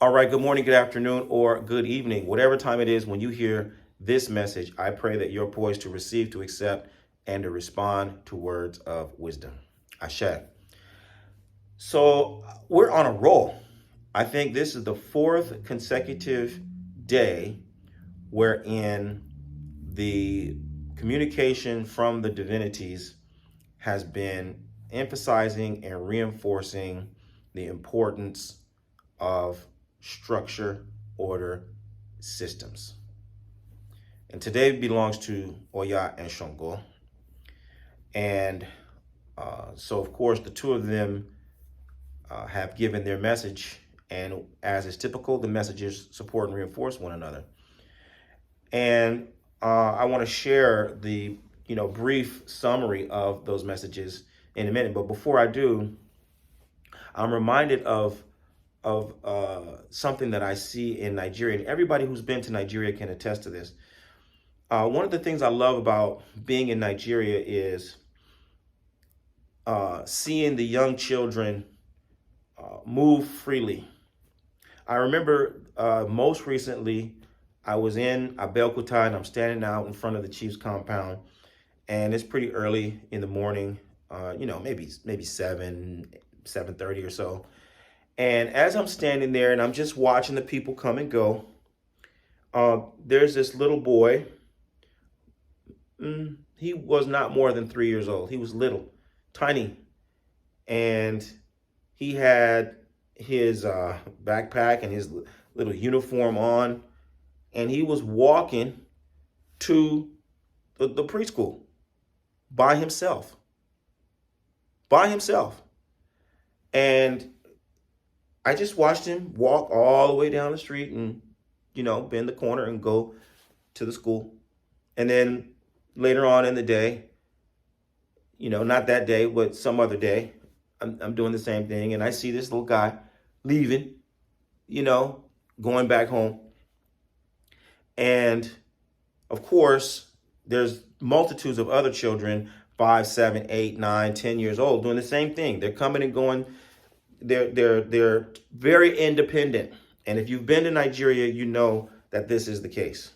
All right, good morning, good afternoon, or good evening. Whatever time it is when you hear this message, I pray that you're poised to receive, to accept, and to respond to words of wisdom. Ashe. So we're on a roll. I think this is the fourth consecutive day wherein the communication from the divinities has been emphasizing and reinforcing the importance of structure, order, systems. And today belongs to Oya and Sango. And so, of course, the two of them have given their message. And as is typical, the messages support and reinforce one another. And I want to share the brief summary of those messages in a minute. But before I do, I'm reminded of something that I see in Nigeria. And everybody who's been to Nigeria can attest to this. One of the things I love about being in Nigeria is seeing the young children move freely. I remember most recently, I was in Abeokuta and I'm standing out in front of the chief's compound, and it's pretty early in the morning, maybe 7:30 or so. And as I'm standing there and I'm just watching the people come and go, there's this little boy. He was not more than 3 years old. He was little, tiny. And he had his backpack and his little uniform on. And he was walking to the preschool by himself. By himself. And I just watched him walk all the way down the street and, bend the corner and go to the school. And then later on in the day, not that day, but some other day, I'm doing the same thing. And I see this little guy leaving, going back home. And of course, there's multitudes of other children, 5, 7, 8, 9, 10 years old, doing the same thing. They're coming and going. They're very independent. And if you've been to Nigeria, you know that this is the case.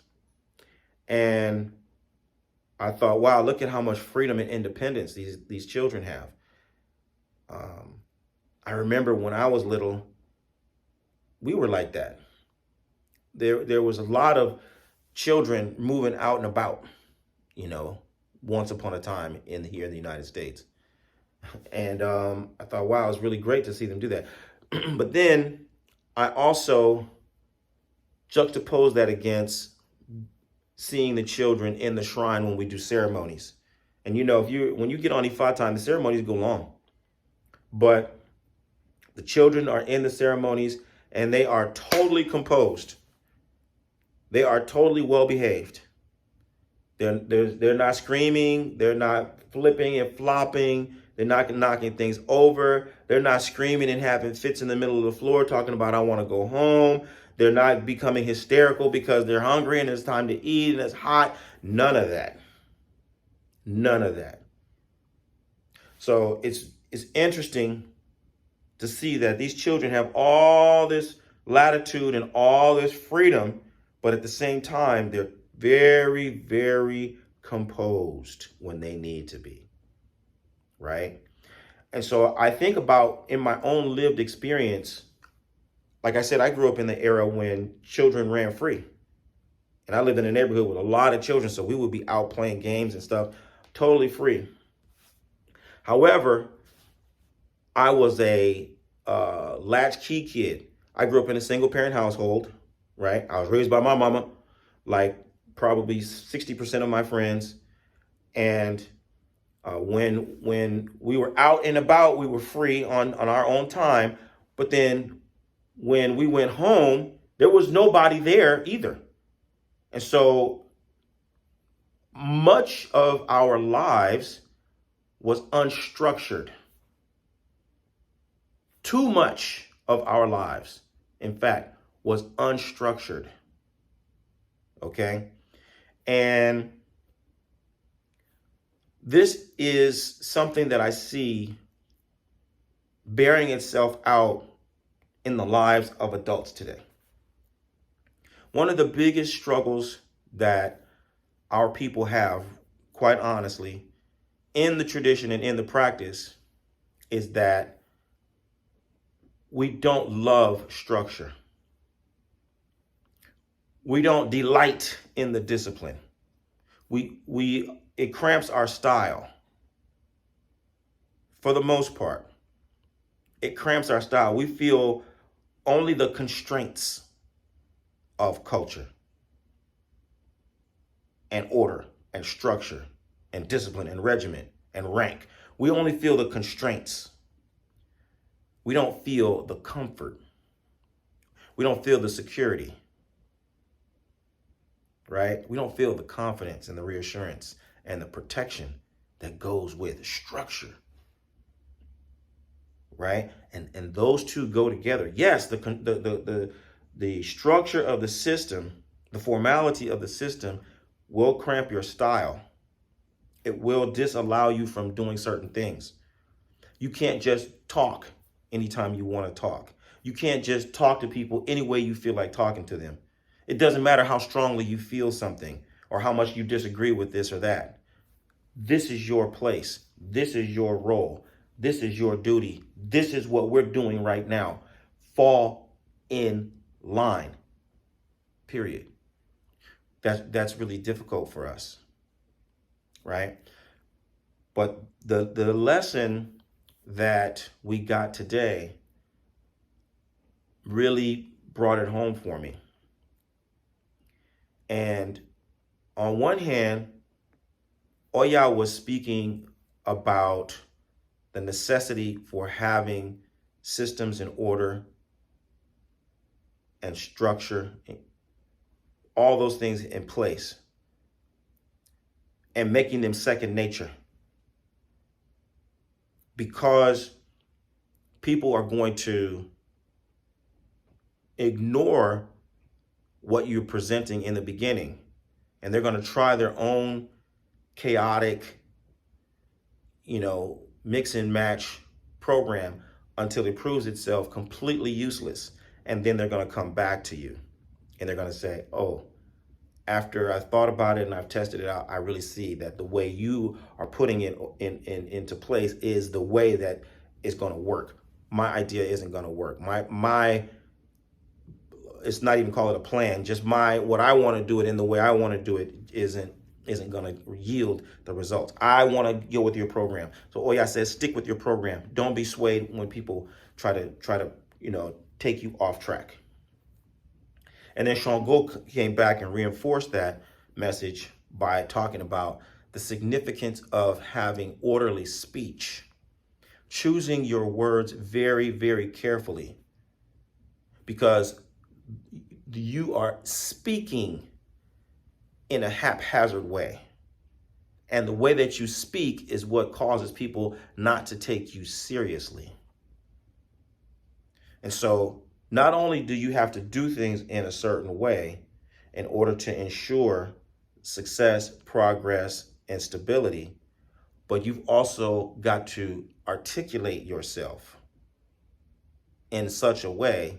And I thought, wow, look at how much freedom and independence these children have. I remember when I was little, we were like that. There was a lot of children moving out and about, once upon a time here in the United States. And I thought, wow, it's really great to see them do that. But then I also juxtapose that against seeing the children in the shrine when we do ceremonies. And when you get on Ifa time, the ceremonies go long. But the children are in the ceremonies and they are totally composed. They are totally well behaved. They're not screaming. They're not flipping and flopping. They're not knocking things over. They're not screaming and having fits in the middle of the floor talking about, I want to go home. They're not becoming hysterical because they're hungry and it's time to eat and it's hot. None of that. None of that. So it's interesting to see that these children have all this latitude and all this freedom, but at the same time, they're very, very composed when they need to be, right? And so I think about in my own lived experience, like I said, I grew up in the era when children ran free. And I lived in a neighborhood with a lot of children, so we would be out playing games and stuff, totally free. However, I was a latchkey kid. I grew up in a single parent household, right? I was raised by my mama, like probably 60% of my friends. And when we were out and about, we were free on our own time. But then when we went home, there was nobody there either. And so much of our lives was unstructured. Too much of our lives, in fact, was unstructured. Okay? And this is something that I see bearing itself out in the lives of adults today. One of the biggest struggles that our people have, quite honestly, in the tradition and in the practice, is that we don't love structure. We don't delight in the discipline. It cramps our style. For the most part, it cramps our style. We feel only the constraints of culture and order and structure and discipline and regiment and rank. We only feel the constraints. We don't feel the comfort. We don't feel the security, right? We don't feel the confidence and the reassurance and the protection that goes with structure, right? And those two go together. Yes, the structure of the system, the formality of the system will cramp your style. It will disallow you from doing certain things. You can't just talk anytime you want to talk. You can't just talk to people any way you feel like talking to them. It doesn't matter how strongly you feel something or how much you disagree with this or that. This is your place. This is your role. This is your duty. This is what we're doing right now. Fall in line. Period. That's really difficult for us, right? But the lesson that we got today really brought it home for me. And on one hand, Oya was speaking about the necessity for having systems in order and structure, all those things in place, and making them second nature. Because people are going to ignore what you're presenting in the beginning, and they're going to try their own chaotic, mix and match program until it proves itself completely useless. And then they're going to come back to you and they're going to say, oh, after I thought about it and I've tested it out, I really see that the way you are putting it into place is the way that it's going to work. My idea isn't going to work. It's not even call it a plan. Just what I want to do it in the way I want to do it isn't going to yield the results. I want to go with your program. So Oya says, stick with your program. Don't be swayed when people try to take you off track. And then Sango came back and reinforced that message by talking about the significance of having orderly speech, choosing your words very, very carefully, because you are speaking in a haphazard way. And the way that you speak is what causes people not to take you seriously. And so not only do you have to do things in a certain way in order to ensure success, progress, and stability, but you've also got to articulate yourself in such a way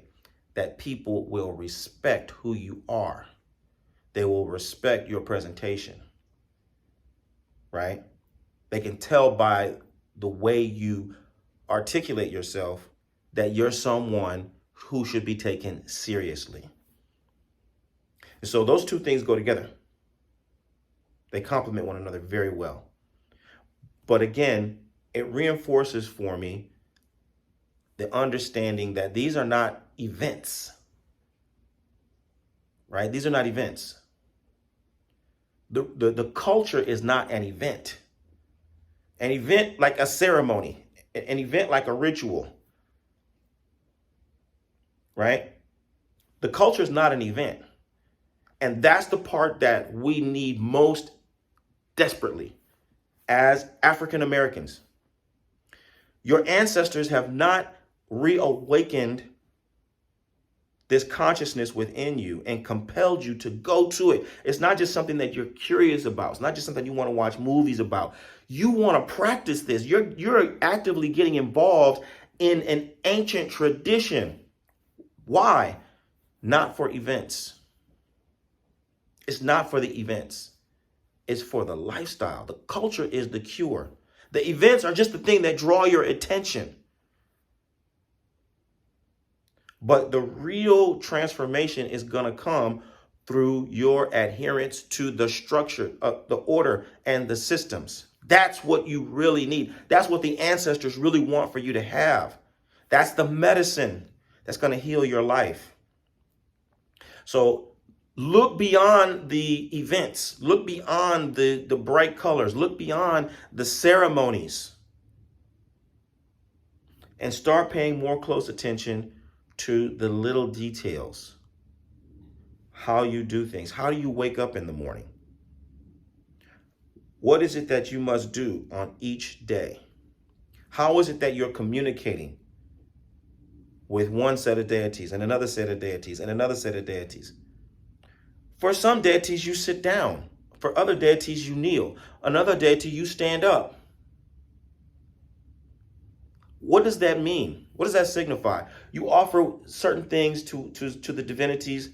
that people will respect who you are. They will respect your presentation, right? They can tell by the way you articulate yourself that you're someone who should be taken seriously. And so those two things go together. They complement one another very well. But again, it reinforces for me the understanding that these are not events, right? These are not events. The culture is not an event. An event like a ceremony, an event like a ritual, right? The culture is not an event. And that's the part that we need most desperately as African Americans. Your ancestors have not reawakened this consciousness within you and compelled you to go to it. It's not just something that you're curious about. It's not just something you want to watch movies about. You want to practice this. You're actively getting involved in an ancient tradition. Why? Not for events. It's not for the events. It's for the lifestyle. The culture is the cure. The events are just the thing that draw your attention. But the real transformation is going to come through your adherence to the structure, the order, and the systems. That's what you really need. That's what the ancestors really want for you to have. That's the medicine that's going to heal your life. So look beyond the events. Look beyond the bright colors. Look beyond the ceremonies. And start paying more close attention to the little details. How you do things. How do you wake up in the morning? What is it that you must do on each day? How is it that you're communicating with one set of deities and another set of deities and another set of deities? For some deities, you sit down. For other deities, you kneel. Another deity, you stand up. What does that mean? What does that signify? You offer certain things to the divinities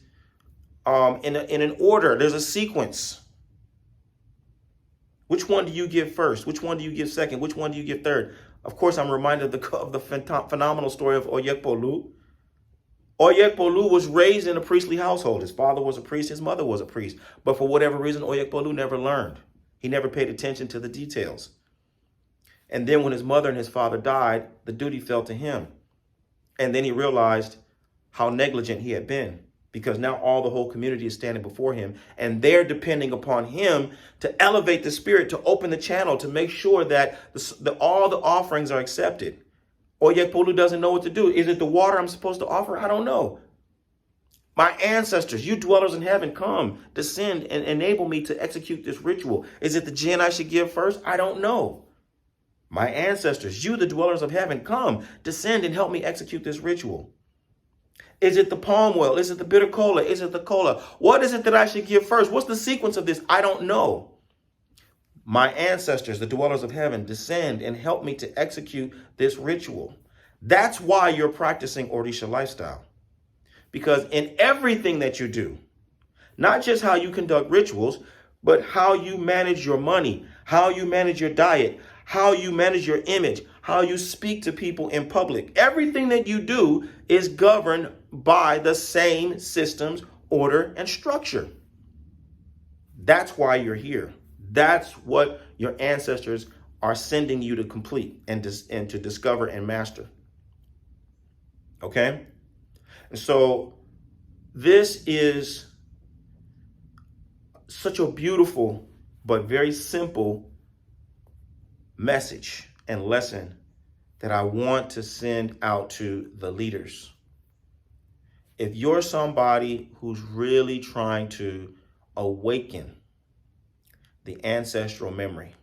in an order. There's a sequence. Which one do you give first? Which one do you give second? Which one do you give third? Of course, I'm reminded of the phenomenal story of Oyekpolu. Oyekpolu was raised in a priestly household. His father was a priest. His mother was a priest. But for whatever reason, Oyekpolu never learned. He never paid attention to the details. And then when his mother and his father died, the duty fell to him. And then he realized how negligent he had been, because now all the whole community is standing before him and they're depending upon him to elevate the spirit, to open the channel, to make sure that all the offerings are accepted. Oyekpolu doesn't know what to do. Is it the water I'm supposed to offer? I don't know. My ancestors, you dwellers in heaven, come, descend and enable me to execute this ritual. Is it the jinn I should give first? I don't know. My ancestors, you, the dwellers of heaven, come, descend and help me execute this ritual. Is it the palm oil? Is it the bitter cola? Is it the cola? What is it that I should give first? What's the sequence of this? I don't know. My ancestors, the dwellers of heaven, descend and help me to execute this ritual. That's why you're practicing Orisha lifestyle. Because in everything that you do, not just how you conduct rituals, but how you manage your money, how you manage your diet, how you manage your image, how you speak to people in public. Everything that you do is governed by the same systems, order, and structure. That's why you're here. That's what your ancestors are sending you to complete and to discover and master. Okay? And so this is such a beautiful but very simple message and lesson that I want to send out to the leaders. If you're somebody who's really trying to awaken the ancestral memory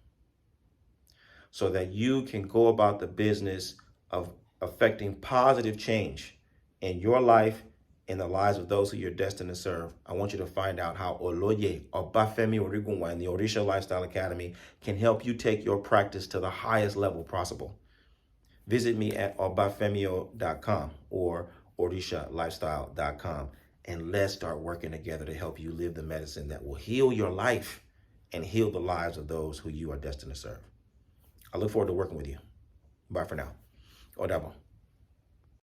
so that you can go about the business of affecting positive change in your life, in the lives of those who you're destined to serve, I want you to find out how Oloye Obafemi Origunwa and the Orisha Lifestyle Academy can help you take your practice to the highest level possible. Visit me at obafemio.com or orishalifestyle.com, and let's start working together to help you live the medicine that will heal your life and heal the lives of those who you are destined to serve. I look forward to working with you. Bye for now. Odabo.